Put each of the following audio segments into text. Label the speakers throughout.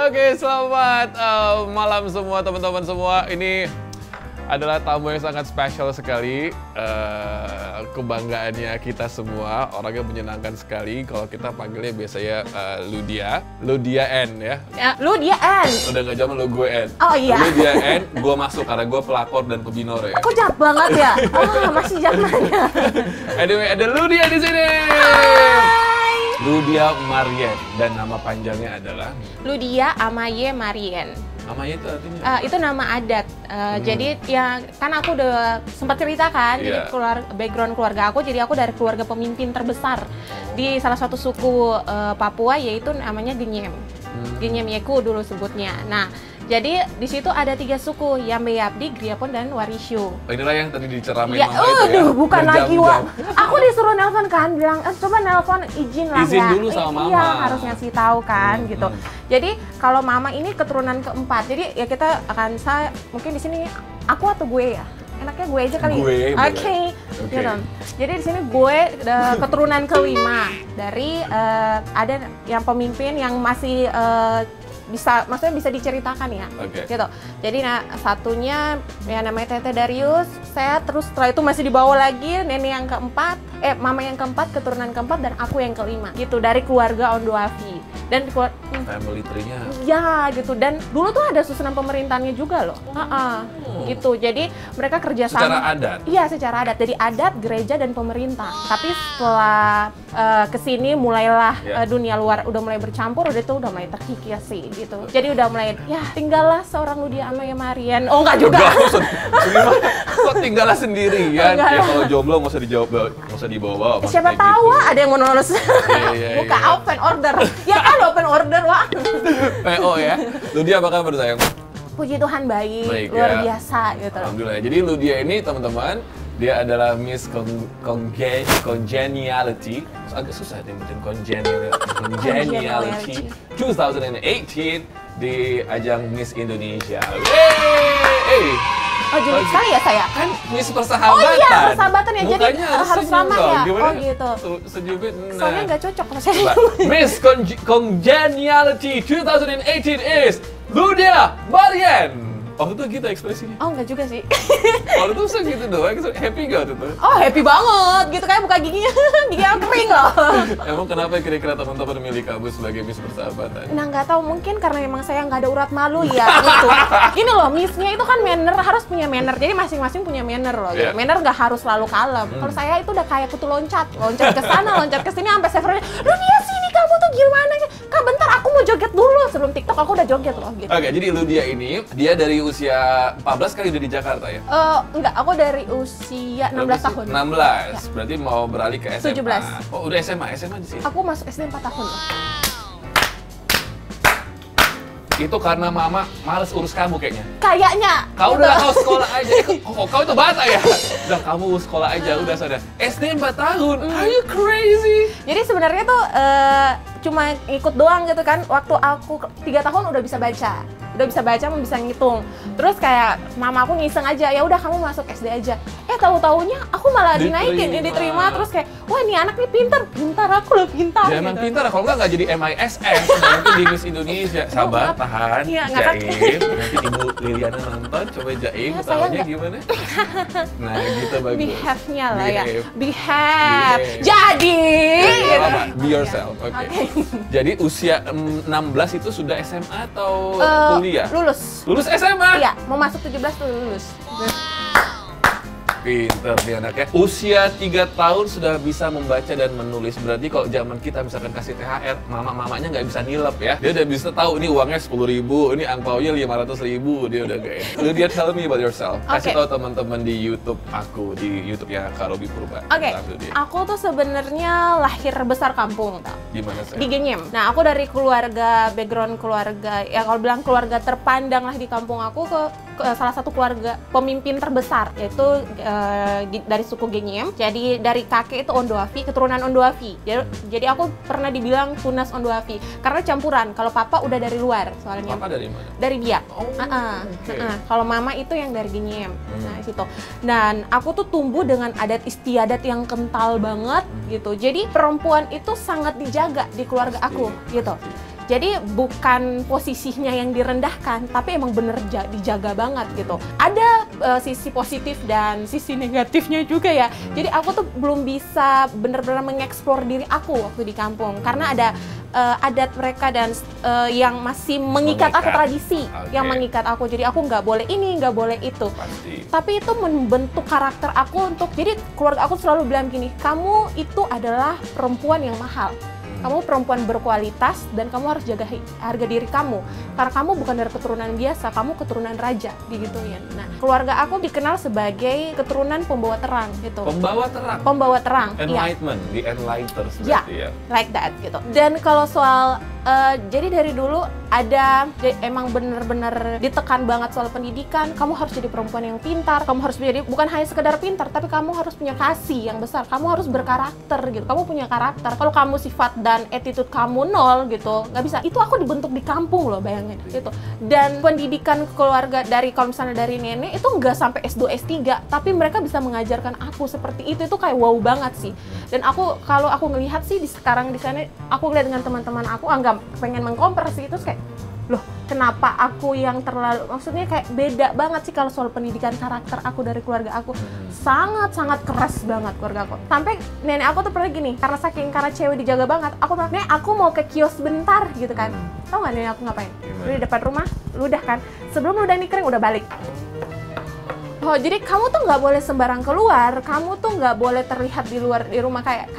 Speaker 1: Oke, selamat malam semua teman-teman semua. Ini adalah tamu yang sangat spesial sekali. Kebanggaannya kita semua, orangnya menyenangkan sekali. Kalau kita panggilnya biasanya Ludia N ya.
Speaker 2: Ludia N.
Speaker 1: Udah nggak zaman lo gue N.
Speaker 2: Oh iya.
Speaker 1: Ludia N, gue masuk karena gue pelakor dan pebinor ya.
Speaker 2: Kok jahat banget ya? Oh, masih zamannya.
Speaker 1: Anyway, ada Ludia di sini.
Speaker 2: Hai.
Speaker 1: Ludia Marien, dan nama panjangnya adalah
Speaker 2: Ludia Amaye Marien.
Speaker 1: Amaye itu artinya?
Speaker 2: Itu nama adat. Jadi ya kan aku udah sempat cerita kan, jadi background keluarga aku, jadi aku dari keluarga pemimpin terbesar di salah satu suku Papua, yaitu namanya Genyem. Genyem Yeku dulu sebutnya. Nah, jadi di situ ada 3 suku, Yambe Yapdi, Griapon, dan Warishu.
Speaker 1: Inilah yang tadi diceramain
Speaker 2: Ya,
Speaker 1: mama itu ya?
Speaker 2: bukan lagi, Wak. Aku disuruh nelpon kan, bilang, coba nelpon izin lah
Speaker 1: izin
Speaker 2: ya.
Speaker 1: Dulu sama mama.
Speaker 2: Iya, harus ngasih tahu kan, gitu. Jadi, kalau mama ini keturunan keempat, jadi ya kita akan, mungkin di sini aku atau gue ya? Enaknya gue aja kali.
Speaker 1: Gue,
Speaker 2: Oke. Gitu. Jadi di sini gue keturunan kelima dari ada yang pemimpin yang masih maksudnya bisa diceritakan ya, gitu. Jadi satunya ya namanya Tete Darius, saya terus setelah itu masih dibawa lagi nenek yang keempat, mama yang keempat, keturunan keempat, dan aku yang kelima, gitu, dari keluarga Ondoafi. Dan
Speaker 1: family tree-nya.
Speaker 2: Ya, gitu. Dan dulu tuh ada susunan pemerintahannya juga loh. Gitu. Jadi mereka kerjasama.
Speaker 1: Secara adat?
Speaker 2: Iya, secara adat. Jadi adat, gereja, dan pemerintah. Tapi setelah kesini mulailah dunia luar udah mulai bercampur, udah mulai terkikis sih, gitu. Jadi udah mulai, ya tinggallah seorang Ludia Amaye Marien. Oh, enggak juga.
Speaker 1: Kok tinggallah sendirian? Ya kalau jomblo nggak usah dibawa.
Speaker 2: Siapa tahu ada yang mau lulus. Buka open order. Ya kan open order, Wak.
Speaker 1: PO ya. Ludia apa kabar sayang?
Speaker 2: Puji Tuhan baik luar biasa gitu.
Speaker 1: Alhamdulillah. Jadi Ludia ini teman-teman, dia adalah Miss Congeniality. Agak susah nyebutin Congeniality 2018 di ajang Miss Indonesia.
Speaker 2: Oh, jadi sekali ya saya?
Speaker 1: Kan Miss Persahabatan.
Speaker 2: Oh iya, persahabatan ya. Jadi harus ramah ya.
Speaker 1: Gimana?
Speaker 2: Oh gitu.
Speaker 1: Senyumin.
Speaker 2: Soalnya nggak cocok kalau saya.
Speaker 1: Miss Congeniality 2018 is Ludia Marien. Waktu itu gitu ekspresinya.
Speaker 2: Oh, enggak juga sih.
Speaker 1: Waktu itu segitu doang, happy gak waktu itu?
Speaker 2: Oh, happy banget. Gitu kayak buka giginya, giginya kering loh.
Speaker 1: Emang kenapa kira-kira teman-teman memilih kamu sebagai Miss Persahabatan?
Speaker 2: Nah, nggak tahu, mungkin karena emang saya nggak ada urat malu ya, gitu. Gini loh, Miss-nya itu kan manner, harus punya manner. Jadi masing-masing punya manner loh. Gitu. Manner nggak harus selalu kalem. Kalau saya itu udah kayak kutu loncat ke sana, loncat ke sini, sampai servernya, Ludia sini kamu tuh gimana? Kak, bentar aku mau joget dulu. Sebelum TikTok aku udah joget loh. Gitu.
Speaker 1: Oke, jadi Ludia ini, dia dari usia 14 kali udah di Jakarta ya?
Speaker 2: Enggak, aku dari usia 16 tahun.
Speaker 1: 16, ya. Berarti mau beralih ke SMA.
Speaker 2: 17.
Speaker 1: Oh, udah SMA di sini?
Speaker 2: Aku masuk SD 4 tahun loh.
Speaker 1: Itu karena mama males urus kamu kayaknya?
Speaker 2: Kayaknya.
Speaker 1: Kau udah kau sekolah aja. Kau itu bata ya? Udah kamu sekolah aja, udah sadar. SD 4 tahun, are you crazy?
Speaker 2: Jadi sebenarnya tuh cuma ikut doang gitu kan. Waktu aku 3 tahun udah bisa baca. Mau bisa ngitung. Terus kayak mama aku ngiseng aja, ya udah kamu masuk SD aja. Tahu-taunya aku malah diterima. Terus kayak, wah ini anak nih pintar aku loh pintar.
Speaker 1: Ya emang pintar, kalau nggak jadi MISS, nanti di Miss Indonesia. Sabar, tahan, jaim. Nanti Ibu Liliana nonton, coba jaim, tahunya gimana? Nah gitu bagus.
Speaker 2: Behave-nya lah ya. Behave. Jadi.
Speaker 1: Be yourself. Oke. Jadi usia 16 itu sudah SMA atau kuliah? Lulus SMA?
Speaker 2: Iya, mau masuk 17 tuh lulus.
Speaker 1: Pinter nih anaknya. Usia 3 tahun sudah bisa membaca dan menulis. Berarti kalau zaman kita misalkan kasih THR, mamanya nggak bisa nilep ya. Dia udah bisa tahu ini uangnya 10.000, ini angpaunya 500.000. Dia udah kayak. Ludia, tell me about yourself. Kasih tahu teman-teman di YouTube aku, di YouTube-nya Kak Robi Purba.
Speaker 2: Aku tuh sebenarnya lahir besar kampung tau.
Speaker 1: Gimana sih?
Speaker 2: Di Genyem. Nah, aku dari background keluarga, ya kalau bilang keluarga terpandang lah di kampung aku, ke salah satu keluarga pemimpin terbesar, yaitu dari suku Genyem. Jadi dari kakek itu Ondoafi, keturunan Ondoafi. Jadi aku pernah dibilang Tunas Ondoafi karena campuran. Kalau papa udah dari luar soalnya.
Speaker 1: Papa dari mana?
Speaker 2: Dari Biak. Kalau mama itu yang dari Genyem. Nah, situ. Dan aku tuh tumbuh dengan adat istiadat yang kental banget gitu. Jadi perempuan itu sangat dijaga di keluarga aku gitu. Jadi bukan posisinya yang direndahkan, tapi emang bener dijaga banget gitu. Ada sisi positif dan sisi negatifnya juga ya. Jadi aku tuh belum bisa bener-bener mengeksplor diri aku waktu di kampung, karena ada adat mereka dan yang masih mengikat aku, tradisi yang mengikat aku. Jadi aku nggak boleh ini, nggak boleh itu.
Speaker 1: Pasti.
Speaker 2: Tapi itu membentuk karakter aku untuk, jadi keluarga aku selalu bilang gini, kamu itu adalah perempuan yang mahal. Kamu perempuan berkualitas dan kamu harus jaga harga diri kamu. Karena kamu bukan dari keturunan biasa, kamu keturunan raja, digituin. Nah, keluarga aku dikenal sebagai keturunan pembawa terang gitu.
Speaker 1: Pembawa terang?
Speaker 2: Pembawa terang,
Speaker 1: Enlightenment, the enlighters berarti ya?
Speaker 2: Like that gitu. Dan kalau soal, jadi dari dulu ada, emang bener-bener ditekan banget soal pendidikan, kamu harus jadi perempuan yang pintar, kamu harus jadi, bukan hanya sekedar pintar, tapi kamu harus punya kasih yang besar, kamu harus berkarakter gitu, kamu punya karakter. Kalau kamu sifat dan attitude kamu nol gitu, nggak bisa. Itu aku dibentuk di kampung loh, bayangin gitu. Dan pendidikan keluarga dari, kalau misalnya dari nenek itu nggak sampai S2, S3, tapi mereka bisa mengajarkan aku seperti itu kayak wow banget sih. Dan aku, kalau aku ngelihat sih sekarang di sana, aku lihat dengan teman-teman aku, nggak pengen mengkompar sih, itu kayak, loh kenapa aku yang terlalu, maksudnya kayak beda banget sih kalau soal pendidikan karakter aku dari keluarga aku. Sangat-sangat keras banget keluarga aku. Sampai nenek aku tuh pernah gini, karena cewek dijaga banget, aku bilang, "Nek, aku mau ke kios bentar," gitu kan. Tau gak nenek aku ngapain? Lu di depan rumah, ludah kan, sebelum ludah ini kering udah balik. Oh, jadi kamu tuh nggak boleh sembarang keluar, kamu tuh nggak boleh terlihat di luar di rumah kayak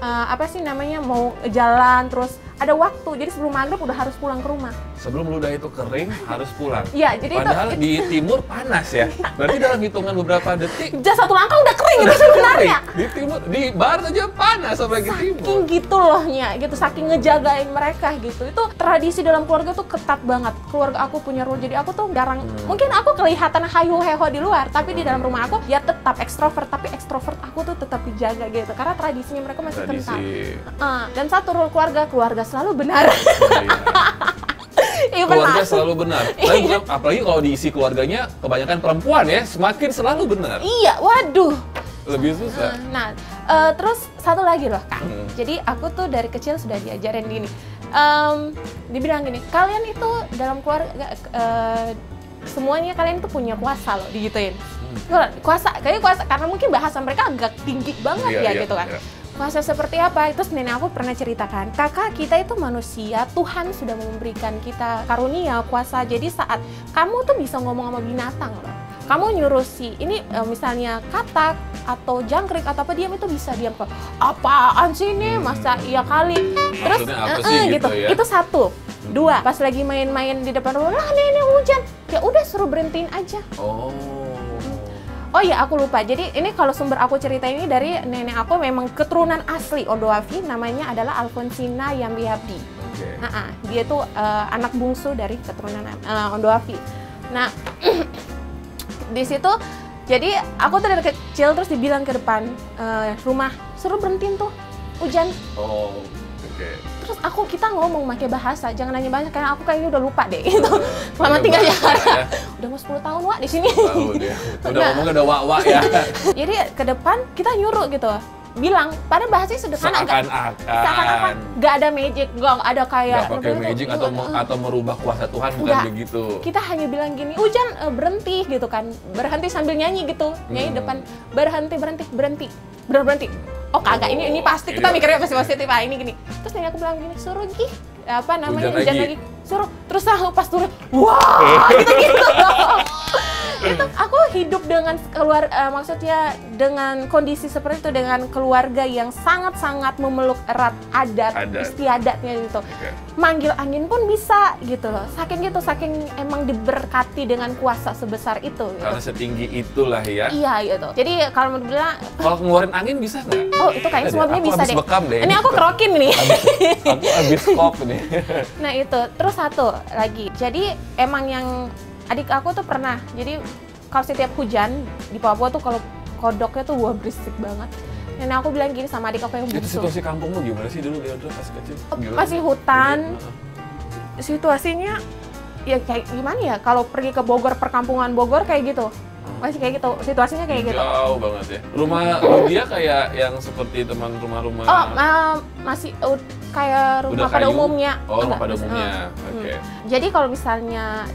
Speaker 2: apa sih namanya, mau jalan terus ada waktu. Jadi sebelum maghrib udah harus pulang ke rumah.
Speaker 1: Sebelum ludah itu kering harus pulang.
Speaker 2: Iya, jadi
Speaker 1: padahal di timur panas ya. Berarti dalam hitungan beberapa detik
Speaker 2: satu langkah udah kering gitu sebenarnya.
Speaker 1: Di timur, di barat aja panas sampai ke timur.
Speaker 2: Saking gitu lohnya, gitu, saking ngejagain mereka gitu. Itu tradisi dalam keluarga tuh ketat banget. Keluarga aku punya rule, jadi aku tuh jarang, mungkin aku kelihatan hayu heho di luar, tapi di dalam rumah aku ya tetap ekstrovert, tapi ekstrovert aku tuh tetap dijaga gitu. Karena tradisinya mereka masih kental. Dan satu rule keluarga selalu benar.
Speaker 1: Keluarga selalu benar. Tapi bukan, apalagi kalau diisi keluarganya kebanyakan perempuan ya, semakin selalu benar.
Speaker 2: Iya, waduh.
Speaker 1: Lebih susah.
Speaker 2: Nah, terus satu lagi loh Kak. Jadi aku tuh dari kecil sudah diajarin gini. Dibilang gini, kalian itu dalam keluarga, semuanya kalian tuh punya kuasa loh, digituin. Kuasa, karena mungkin bahasa mereka agak tinggi banget gitu kan. Kuasa seperti apa? Terus nenek aku pernah ceritakan, kakak kita itu manusia, Tuhan sudah memberikan kita karunia, kuasa. Jadi saat kamu tuh bisa ngomong sama binatang loh. Kamu nyuruh ini misalnya katak atau jangkrik atau apa, diam, itu bisa diam kok. Apaan sih ini? Masa iya kali. Terus gitu. Ya? Itu satu. Dua, pas lagi main-main di depan rumah, lah nenek hujan. Ya udah suruh berhentiin aja. Oh iya, aku lupa. Jadi ini kalau sumber aku cerita ini dari nenek aku, memang keturunan asli Ondoafi, namanya adalah Alfonsina Yambiabdi. Dia tuh anak bungsu dari keturunan Ondoafi. Nah, di situ jadi aku tuh dari kecil terus dibilang ke depan rumah, suruh berhentiin tuh hujan. Terus kita ngomong pakai bahasa, jangan nanya banyak karena aku kayaknya udah lupa deh gitu. Selama tinggal Jakarta. Udah mau 10 tahun Wak di sini.
Speaker 1: Udah ngomongnya udah wak-wak ya.
Speaker 2: Jadi ke depan kita nyuruh gitu. Bilang, pada bahasanya sederhana, seakan-akan nggak ada magic, nggak ada kayak
Speaker 1: nggak pakai magic atau merubah kuasa Tuhan, bukan begitu.
Speaker 2: Kita hanya bilang gini, hujan berhenti gitu kan, berhenti sambil nyanyi gitu, nyanyi depan, berhenti. Oh kagak, ini pasti kita mikirnya pasti positif, ini gini. Terus nenek aku bilang gini, suruh hujan lagi, suruh. Terus aku pas turun, wah gitu. Itu aku hidup dengan maksudnya dengan kondisi seperti itu, dengan keluarga yang sangat-sangat memeluk erat adat istiadatnya gitu. Manggil angin pun bisa gitu loh. Saking emang diberkati dengan kuasa sebesar itu. Gitu.
Speaker 1: Karena setinggi itulah ya.
Speaker 2: Iya gitu. Jadi kalau menurut bilang,
Speaker 1: kalau ngeluarin angin bisa nggak?
Speaker 2: Oh itu kayaknya semuanya bisa deh.
Speaker 1: Bekam deh.
Speaker 2: Ini aku kerokin nih.
Speaker 1: Aku abis kok nih.
Speaker 2: Nah itu, terus satu lagi. Jadi emang yang adik aku tuh pernah, jadi kalau setiap hujan di Papua tuh kalau kodoknya tuh berisik banget. Nenek aku bilang gini sama adik aku yang bungsu.
Speaker 1: Itu situasi kampungmu gimana sih dulu Leandra pas kecil?
Speaker 2: Masih hutan. Situasinya ya kayak gimana ya? Kalau pergi ke Bogor, perkampungan Bogor kayak gitu. Masih kayak gitu, situasinya kayak gitu.
Speaker 1: Jauh banget ya. Rumah dia kayak yang seperti teman rumah-rumah.
Speaker 2: Oh, masih kayak rumah pada umumnya.
Speaker 1: Oh, rumah pada umumnya. Oke.
Speaker 2: Jadi kalau misalnya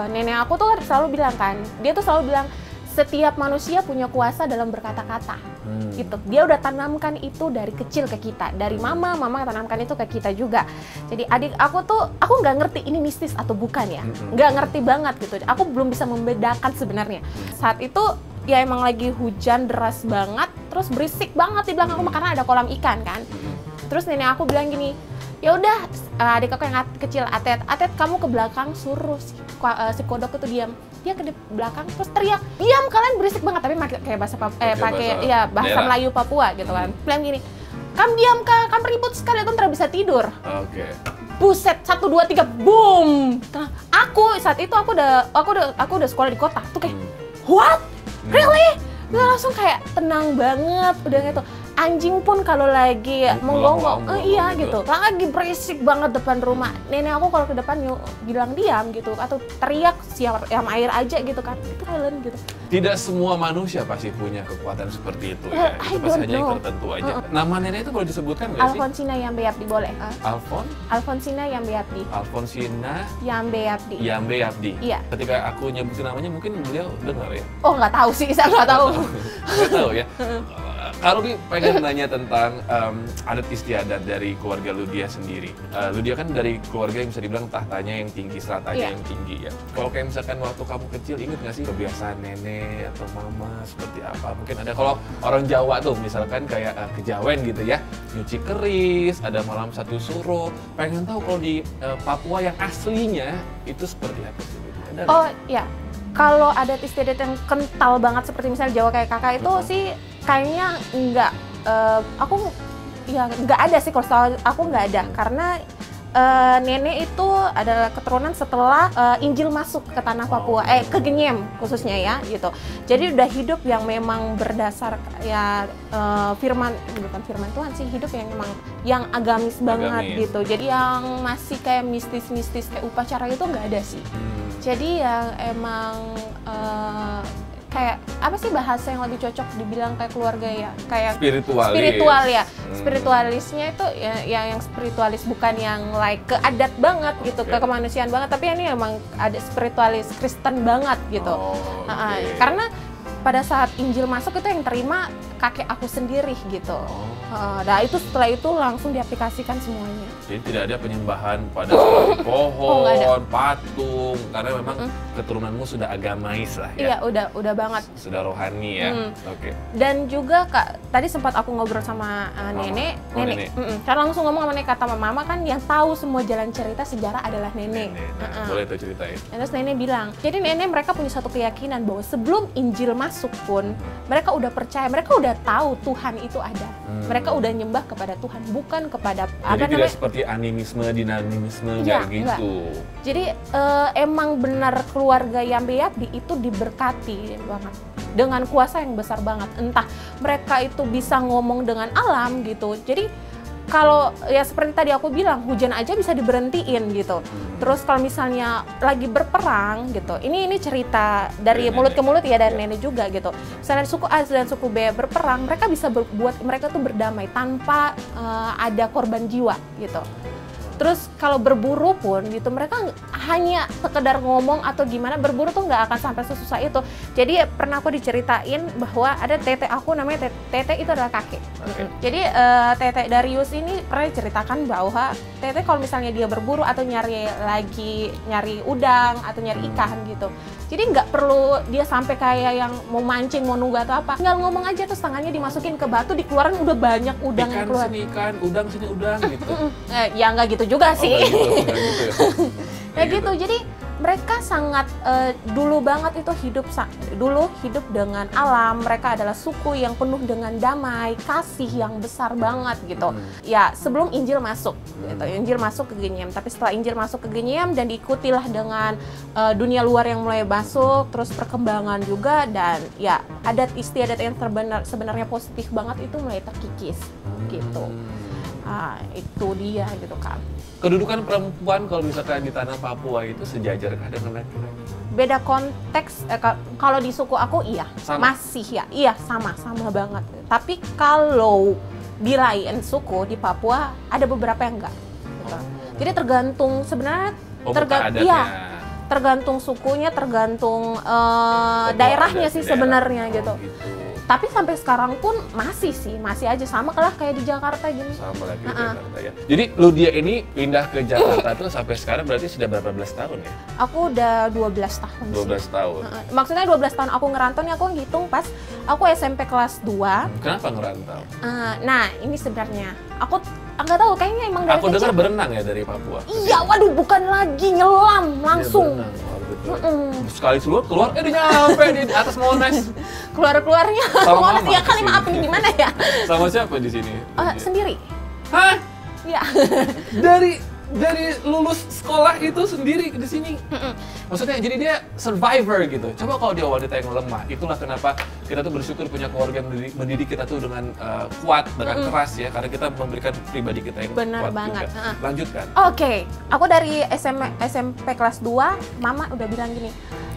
Speaker 2: nenek aku tuh selalu bilang kan, dia tuh selalu bilang setiap manusia punya kuasa dalam berkata-kata, gitu. Dia udah tanamkan itu dari kecil ke kita, dari mama tanamkan itu ke kita juga. Jadi adik aku nggak ngerti ini mistis atau bukan ya, nggak ngerti banget gitu. Aku belum bisa membedakan sebenarnya. Saat itu ya emang lagi hujan deras banget, terus berisik banget di belakang rumah karena ada kolam ikan kan. Terus nenek aku bilang gini, ya udah adik aku yang kecil, Atet kamu ke belakang suruh si kodok itu diam. Dia ke belakang terus teriak, diam kalian, berisik banget, tapi kayak bahasa bahasa Melayu Papua gitu kan. Bilang gini, kamu diam kak, kamu ribut sekali, aku nggak bisa tidur. Buset, 1, 2, 3, boom. Nah, saat itu aku udah sekolah di kota. Tuh kayak, what? Really? Langsung kayak tenang banget, udah gitu. Anjing pun kalau lagi menggonggong, iya gitu. Lagi berisik banget depan rumah. Nenek aku kalau ke depan bilang diam gitu, atau teriak siram air aja gitu kan. Itu silent gitu.
Speaker 1: Tidak semua manusia pasti punya kekuatan seperti itu ya. Itu pasti hanya yang tertentu aja. Nama nenek itu boleh disebutkan nggak sih?
Speaker 2: Alfonsina Yambeabdi, boleh. Alfonsina Yambeabdi.
Speaker 1: Alfonsina
Speaker 2: Yambeabdi.
Speaker 1: Yambeabdi.
Speaker 2: Iya.
Speaker 1: Ketika aku nyebutin namanya mungkin beliau dengar ya?
Speaker 2: Oh, nggak tahu sih, saya nggak tahu.
Speaker 1: Nggak tahu ya. Kalau pengen nanya tentang adat istiadat dari keluarga Ludia sendiri. Ludia kan dari keluarga yang bisa dibilang tahtanya yang tinggi, stratanya yang tinggi ya. Kalau kayak misalkan waktu kamu kecil, inget nggak sih kebiasaan nenek atau mama seperti apa? Mungkin ada, kalau orang Jawa tuh misalkan kayak kejawen gitu ya, nyuci keris, ada malam satu suro. Pengen tahu kalau di Papua yang aslinya itu seperti apa sih?
Speaker 2: Oh iya, kalau adat istiadat yang kental banget seperti misalnya Jawa kayak kakak itu sih kayaknya nggak ada sih, kalau aku nggak ada, karena nenek itu adalah keturunan setelah Injil masuk ke tanah Papua, ke Genyem khususnya ya gitu. Jadi udah hidup yang memang berdasar ya bukan firman Tuhan sih, hidup yang memang yang agamis banget gitu. Jadi yang masih kayak mistis-mistis kayak upacara itu nggak ada sih. Jadi yang emang kayak apa sih bahasa yang lebih cocok dibilang kayak keluarga ya, kayak spiritual ya. Spiritualisnya itu ya yang spiritualis, bukan yang like ke adat banget gitu, ke kemanusiaan banget, tapi ini emang ada spiritualis Kristen banget gitu. Karena pada saat Injil masuk itu yang terima kakek aku sendiri gitu. Nah itu setelah itu langsung diaplikasikan semuanya.
Speaker 1: Jadi tidak ada penyembahan pada pohon, patung, karena memang keturunanmu sudah agamais lah ya.
Speaker 2: Iya, udah banget.
Speaker 1: Sudah rohani ya.
Speaker 2: Dan juga Kak, tadi sempat aku ngobrol sama nenek. Kan langsung ngomong sama nenek, kata mama kan yang tahu semua jalan cerita sejarah adalah nenek.
Speaker 1: Boleh tuh ceritain.
Speaker 2: Terus nenek bilang, jadi nenek mereka punya satu keyakinan bahwa sebelum Injil masuk pun mereka udah percaya, mereka udah tahu Tuhan itu ada. Mereka udah nyembah kepada Tuhan, bukan kepada
Speaker 1: jadi tidak seperti animisme, dinamisme kayak gitu.
Speaker 2: Jadi emang benar keluarga Yambeabdi itu diberkati banget dengan kuasa yang besar banget. Entah mereka itu bisa ngomong dengan alam gitu. Jadi kalau ya seperti tadi aku bilang, hujan aja bisa diberhentiin gitu. Terus kalau misalnya lagi berperang gitu, ini cerita dari mulut ke mulut ya, dari nenek juga gitu. Misalnya suku A dan suku B berperang, mereka bisa buat mereka tuh berdamai tanpa ada korban jiwa gitu. Terus kalau berburu pun gitu, mereka hanya sekedar ngomong atau gimana, berburu tuh nggak akan sampai sesusah itu. Jadi pernah aku diceritain bahwa ada tete aku namanya tete itu adalah kakek. Jadi tete Darius ini pernah diceritakan bahwa tete kalau misalnya dia berburu atau nyari udang atau nyari ikan gitu, jadi nggak perlu dia sampai kayak yang mau mancing, mau nunggu atau apa, tinggal ngomong aja terus tangannya dimasukin ke batu, dikeluarin udah banyak udang yang keluar.
Speaker 1: Ikan sini ikan, udang sini udang gitu.
Speaker 2: Ya nggak gitu juga sih.
Speaker 1: Ya
Speaker 2: gitu. Jadi mereka sangat dulu banget itu hidup dengan alam. Mereka adalah suku yang penuh dengan damai, kasih yang besar banget gitu. Ya sebelum Injil masuk, gitu. Injil masuk ke Genyem. Tapi setelah Injil masuk ke Genyem dan diikutilah dengan dunia luar yang mulai masuk, terus perkembangan juga, dan ya adat istiadat yang sebenarnya positif banget itu mulai terkikis gitu. Itu dia gitu kan.
Speaker 1: Kedudukan perempuan kalau misalkan di tanah Papua itu sejajarkah dengan laki-laki?
Speaker 2: beda konteks. Kalau di suku aku iya, masih ya, iya sama banget. Tapi kalau di lain suku di Papua ada beberapa yang enggak. Gitu. Jadi tergantung sebenarnya tergantung sukunya, tergantung daerahnya sih sebenarnya gitu. Tapi sampai sekarang pun masih aja sama lah kayak di Jakarta gini.
Speaker 1: Sama lagi di Jakarta ya. Jadi Ludia ini pindah ke Jakarta tuh sampai sekarang berarti sudah berapa belas tahun ya?
Speaker 2: Aku udah 12 tahun
Speaker 1: 12
Speaker 2: sih.
Speaker 1: tahun?
Speaker 2: Maksudnya 12 tahun aku ngerantau nih, aku ngitung pas aku SMP kelas 2.
Speaker 1: Kenapa ngerantau?
Speaker 2: Nah ini sebenarnya, aku nggak tahu kayaknya emang dari
Speaker 1: kecil. Aku dengar berenang ya dari Papua?
Speaker 2: Iya, waduh bukan lagi, nyelam langsung.
Speaker 1: Sekali keluar, udah nyampe di atas Monas.
Speaker 2: Keluarnya Monas, ya kan emang api di mana ya?
Speaker 1: Sama siapa di sini?
Speaker 2: Sendiri.
Speaker 1: Hah?
Speaker 2: Iya.
Speaker 1: Dari lulus sekolah itu sendiri di sini. Maksudnya jadi dia survivor gitu. Coba kalau dia wanita yang lemah, itulah kenapa kita tuh bersyukur punya keluarga yang mendidik kita tuh dengan kuat, dengan keras ya, karena kita memberikan pribadi kita yang
Speaker 2: benar
Speaker 1: kuat
Speaker 2: banget.
Speaker 1: juga. Lanjutkan.
Speaker 2: Oke. Aku dari SMP kelas 2, mama udah bilang gini,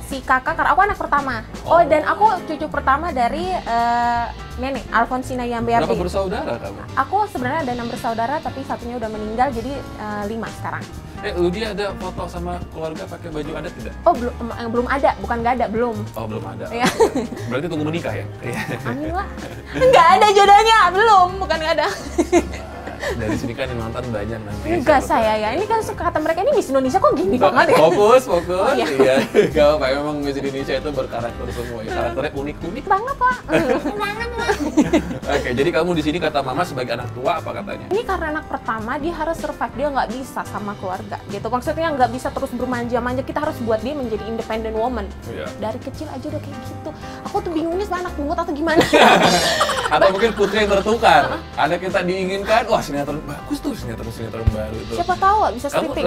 Speaker 2: si kakak, karena aku anak pertama. Dan aku cucu pertama dari nenek Alfonsina Yambiarti.
Speaker 1: Berapa bersaudara kamu?
Speaker 2: Aku sebenarnya ada 6 bersaudara, tapi satunya udah meninggal, jadi 5 sekarang.
Speaker 1: Ludia ada foto sama keluarga pakai baju adat tidak?
Speaker 2: Belum ada, bukan nggak ada, belum.
Speaker 1: Belum ada.
Speaker 2: Iya.
Speaker 1: Berarti tunggu menikah ya?
Speaker 2: Amin lah. Nggak ada jodohnya, belum, bukan nggak ada.
Speaker 1: Dari sini kan yang nonton banyak nanti.
Speaker 2: Enggak saya ya, ini kan kata mereka ini Miss Indonesia kok gini banget ya?
Speaker 1: Fokus.
Speaker 2: Iya.
Speaker 1: Iya. Gak apa, memang Miss Indonesia itu berkarakter semua ya. Karakternya unik
Speaker 2: banget Pak.
Speaker 1: Banget Pak. Oke, jadi kamu di sini kata mama sebagai anak tua apa katanya?
Speaker 2: Ini karena anak pertama, dia harus survive, dia nggak bisa sama keluarga gitu. Maksudnya nggak bisa terus bermanja-manja, kita harus buat dia menjadi independent woman.
Speaker 1: Iya.
Speaker 2: Dari kecil aja udah kayak gitu. Aku tuh bingungnya sama anak pungut atau gimana.
Speaker 1: Atau mungkin putri yang tertukar. Ada kita diinginkan, wah sinetron bagus tuh, sinetron baru itu.
Speaker 2: Siapa tahu bisa
Speaker 1: kamu
Speaker 2: stripping.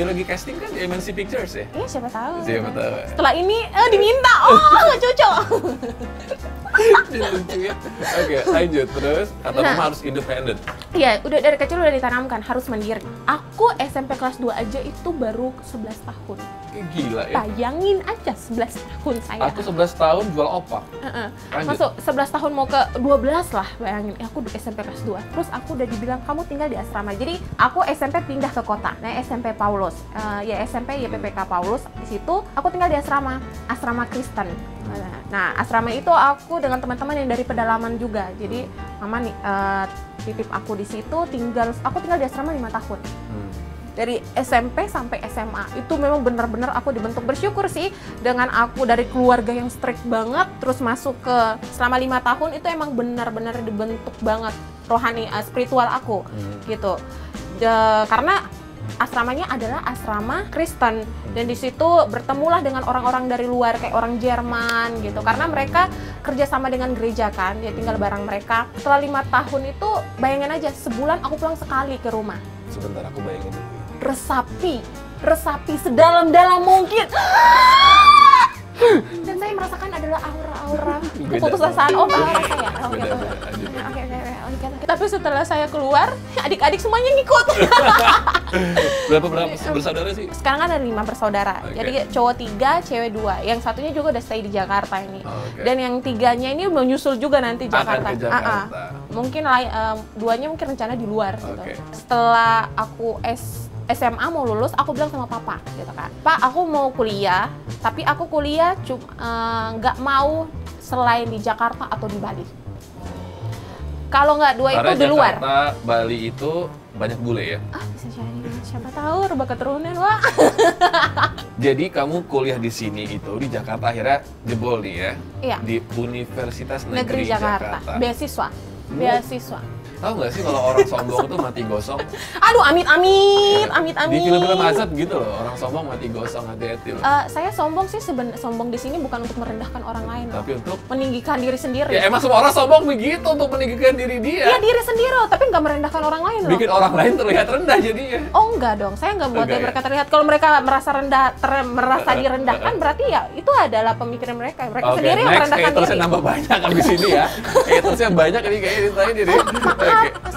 Speaker 1: lagi casting kan di MNC Pictures ya?
Speaker 2: Iya, siapa tahu.
Speaker 1: Setelah
Speaker 2: ini diminta, cocok.
Speaker 1: Lucu ya. Oke, lanjut terus. Kata mama harus independen.
Speaker 2: Iya, udah dari kecil udah ditanamkan harus mandiri. Aku SMP kelas 2 aja itu baru 11 tahun.
Speaker 1: Gila ya.
Speaker 2: Bayangin aja 11 tahun saya.
Speaker 1: Aku 11 tahun jual opak.
Speaker 2: Masuk 11 tahun mau ke 12 lah, bayangin. Aku SMP kelas 2. Terus aku udah dibilang kamu tinggal di asrama. Jadi aku SMP pindah ke kota. Nah, SMP Paulus. SMP YPPK Paulus. Di situ aku tinggal di asrama Kristen. Nah, asrama itu aku dengan teman-teman yang dari pedalaman juga. Jadi mama nih titip aku di situ, aku tinggal di asrama 5 tahun. Dari SMP sampai SMA itu memang benar-benar aku dibentuk. Bersyukur sih dengan aku dari keluarga yang strict banget, terus masuk ke selama 5 tahun itu emang benar-benar dibentuk banget rohani, spiritual aku gitu. Karena asramanya adalah asrama Kristen dan di situ bertemulah dengan orang-orang dari luar kayak orang Jerman gitu, karena mereka kerjasama dengan gereja kan, dia tinggal bareng mereka. Setelah 5 tahun itu bayangin aja, sebulan aku pulang sekali ke rumah.
Speaker 1: Sebentar aku bayangin dulu. Resapi sedalam-dalam mungkin.
Speaker 2: Dan saya merasakan adalah aura-aura keputusasaan. Aura saya. Oke. Tapi setelah saya keluar, adik-adik semuanya ngikut.
Speaker 1: Berapa bersaudara sih?
Speaker 2: Sekarang ada 5 bersaudara. Jadi cowok 3, cewek 2. Yang satunya juga udah stay di Jakarta ini. Dan yang 3-nya ini menyusul juga nanti Jakarta. Mungkin 2-nya mungkin rencana di luar gitu. Setelah aku SMA mau lulus, aku bilang sama papa gitu kan, Pak, aku mau kuliah, tapi aku kuliah nggak mau selain di Jakarta atau di Bali. Kalau nggak dua itu di luar.
Speaker 1: Jakarta, Bali itu banyak bule ya?
Speaker 2: Bisa jadi, siapa tahu rubah keturunan, Wak.
Speaker 1: Jadi kamu kuliah di sini itu, di Jakarta akhirnya jebol nih ya?
Speaker 2: Iya.
Speaker 1: Di Universitas Negeri Jakarta.
Speaker 2: Beasiswa.
Speaker 1: Tahu nggak sih kalau orang sombong itu mati gosong?
Speaker 2: Aduh, amit-amit.
Speaker 1: Di film-film azab gitu loh, orang sombong mati gosong, hati-hati loh.
Speaker 2: Saya sombong sih, sombong di sini bukan untuk merendahkan orang lain,
Speaker 1: tapi untuk
Speaker 2: meninggikan diri sendiri.
Speaker 1: Ya emang semua orang sombong begitu, untuk meninggikan diri dia.
Speaker 2: Iya, diri sendiri loh, tapi nggak merendahkan orang lain loh.
Speaker 1: Bikin orang lain terlihat rendah jadinya.
Speaker 2: Oh enggak dong, saya nggak buat mereka terlihat. Kalau mereka merasa merasa direndahkan, berarti ya itu adalah pemikiran mereka. Mereka sendiri yang merendahkan diri.
Speaker 1: Hatersnya nambah banyak kan di sini ya. Hatersnya banyak ini kayaknya ditanya diri.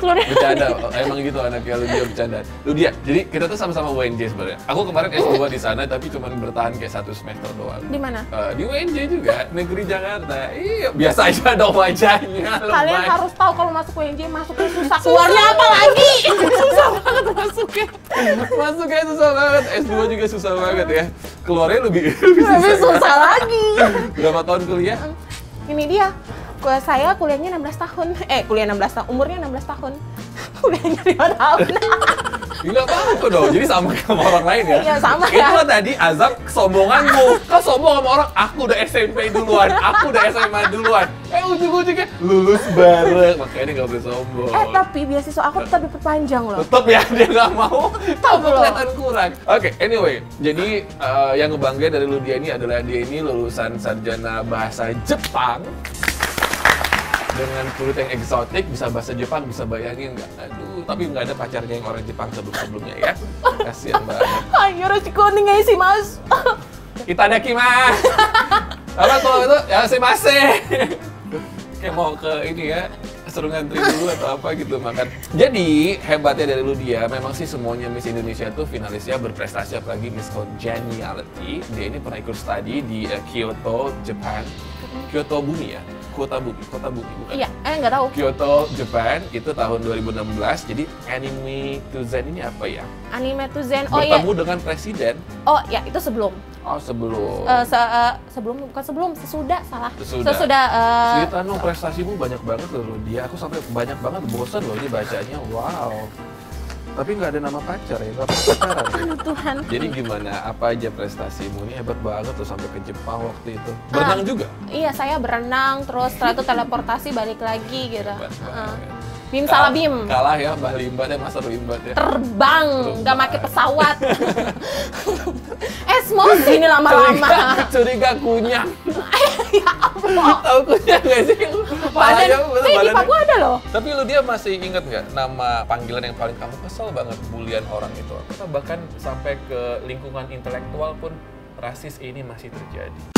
Speaker 1: Bercanda, emang gitu anaknya Ludia bercanda. Ludia, jadi kita tuh sama-sama UNJ sebenarnya. Aku kemarin S2 di sana tapi cuma bertahan kayak 1 semester doang.
Speaker 2: Di mana?
Speaker 1: Di UNJ juga, negeri Jakarta. Iya, biasa aja dong wajahnya.
Speaker 2: Kalian harus tahu kalau masuk UNJ masuknya susah, keluarnya apa lagi? Susah banget masuknya.
Speaker 1: Masuknya susah banget. S2 juga susah banget ya. Keluarnya lebih
Speaker 2: susah lagi.
Speaker 1: Berapa tahun kuliah?
Speaker 2: Ini dia. Saya kuliahnya 16 tahun. Kuliah 16 tahun. Umurnya 16 tahun. Kuliahnya 5 tahun.
Speaker 1: Gila apa dong, jadi sama orang lain ya?
Speaker 2: Iya, sama ya.
Speaker 1: Itu tadi azab kesombonganmu. Kau sombong sama orang, aku udah SMP duluan, aku udah SMA duluan. Ujung-ujungnya lulus bareng, makanya nggak boleh sombong.
Speaker 2: Tapi beasiswa aku tetap diperpanjang loh.
Speaker 1: Tetap ya, dia nggak mau. Kamu kelihatan kurang. Oke, anyway, jadi yang ngebanggain dari Ludia ini adalah dia ini lulusan sarjana bahasa Jepang. Dengan kulit yang eksotik, bisa bahasa Jepang, bisa bayangin nggak? Aduh, tapi nggak ada pacarnya yang orang Jepang sebelum-sebelumnya ya. Kasian banget.
Speaker 2: Yoroshiku onegaishimasu.
Speaker 1: Itadakimasu. Apa kalau itu? Ya semase. Kayak mau ke ini ya, seru ngantri dulu atau apa gitu makan. Jadi hebatnya dari Ludia, memang sih semuanya Miss Indonesia tuh finalisnya berprestasi, apalagi Miss Congeniality. Dia ini pernah ikut studi di Kyoto, Jepang. Kyoto Bumi ya? Kota Bumi bukan?
Speaker 2: Iya, nggak tahu.
Speaker 1: Kyoto, Jepang, itu tahun 2016. Jadi Anime to Zen ini apa ya?
Speaker 2: Anime to Zen, oh iya.
Speaker 1: Bertemu dengan presiden.
Speaker 2: Oh ya, itu sebelum.
Speaker 1: Oh sebelum.
Speaker 2: Sesudah, salah.
Speaker 1: Sesudah.
Speaker 2: Cerita
Speaker 1: dong, prestasimu banyak banget loh dia. Aku sampai banyak banget bosan loh ini bacanya. Wow. Tapi nggak ada nama pacar ya, nggak pernah pacaran ya?
Speaker 2: Aduh Tuhan.
Speaker 1: Jadi gimana, apa aja prestasimu? Ini hebat banget tuh sampai ke Jepang waktu itu. Berenang juga?
Speaker 2: Iya, saya berenang, terus setelah itu teleportasi balik lagi gitu. Bim
Speaker 1: salah
Speaker 2: salah bim.
Speaker 1: Kalah ya Mbah Limbat ya, Master Limbat ya.
Speaker 2: Terbang, nggak pakai pesawat. Emosi ini lama-lama.
Speaker 1: Curiga kunyah.
Speaker 2: Ya Allah.
Speaker 1: Tahu kunyah nggak sih?
Speaker 2: Di Papua ada loh.
Speaker 1: Tapi lu dia masih inget nggak nama panggilan yang paling kamu kesel banget bulian orang itu? Atau bahkan sampai ke lingkungan intelektual pun rasis ini masih terjadi?